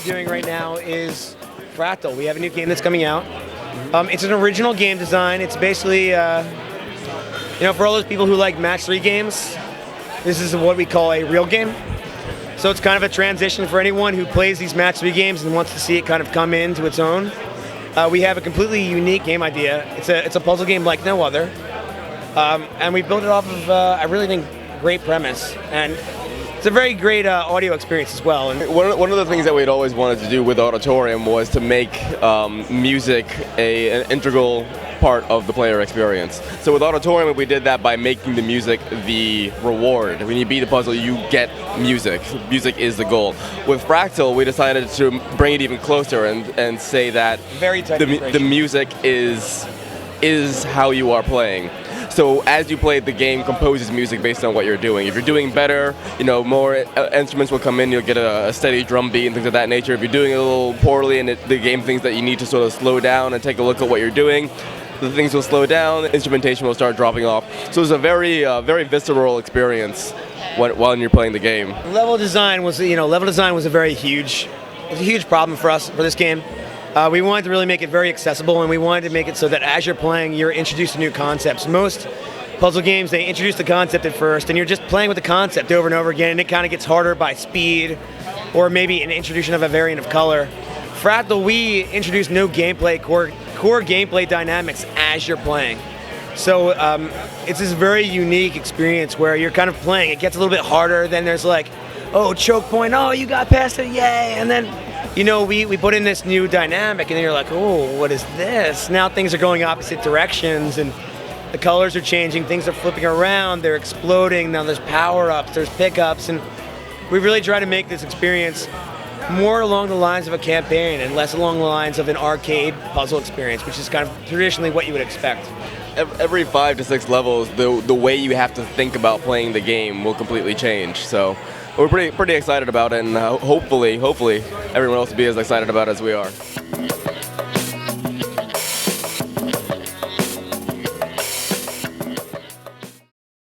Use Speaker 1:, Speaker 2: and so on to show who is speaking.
Speaker 1: doing right now is Fractal. We have a new game that's coming out. It's an original game design. It's basically, for all those people who like match 3 games, this is what we call a real game. So it's kind of a transition for anyone who plays these match 3 games and wants to see it kind of come into its own. We have a completely unique game idea. It's a puzzle game like no other. And we built it off of, I really think, great premise. And it's a very great audio experience as well. And
Speaker 2: one of the things that we'd always wanted to do with Auditorium was to make music an integral part of the player experience. So with Auditorium, we did that by making the music the reward. When you beat the puzzle, you get music. Music is the goal. With Fractal, we decided to bring it even closer and say that the music is how you are playing. So as you play, the game composes music based on what you're doing. If you're doing better, more instruments will come in. You'll get a steady drum beat and things of that nature. If you're doing a little poorly and the game thinks that you need to sort of slow down and take a look at what you're doing, the things will slow down. Instrumentation will start dropping off. So it's a very visceral experience while you're playing the game.
Speaker 1: Level design was a very huge problem for us for this game. We wanted to really make it very accessible, and we wanted to make it so that as you're playing, you're introduced to new concepts. Most puzzle games, they introduce the concept at first, and you're just playing with the concept over and over again, and it kind of gets harder by speed, or maybe an introduction of a variant of color. Fractal, we introduce no gameplay, core gameplay dynamics as you're playing. So it's this very unique experience where you're kind of playing. It gets a little bit harder, then there's like, oh, choke point, oh, you got past it, yay, and then we put in this new dynamic, and then you're like, oh, what is this? Now things are going opposite directions, and the colors are changing, things are flipping around, they're exploding, now there's power-ups, there's pickups, and we really try to make this experience more along the lines of a campaign and less along the lines of an arcade puzzle experience, which is kind of traditionally what you would expect.
Speaker 2: Every 5 to 6 levels, the way you have to think about playing the game will completely change. So we're pretty excited about it, and hopefully everyone else will be as excited about it as we are.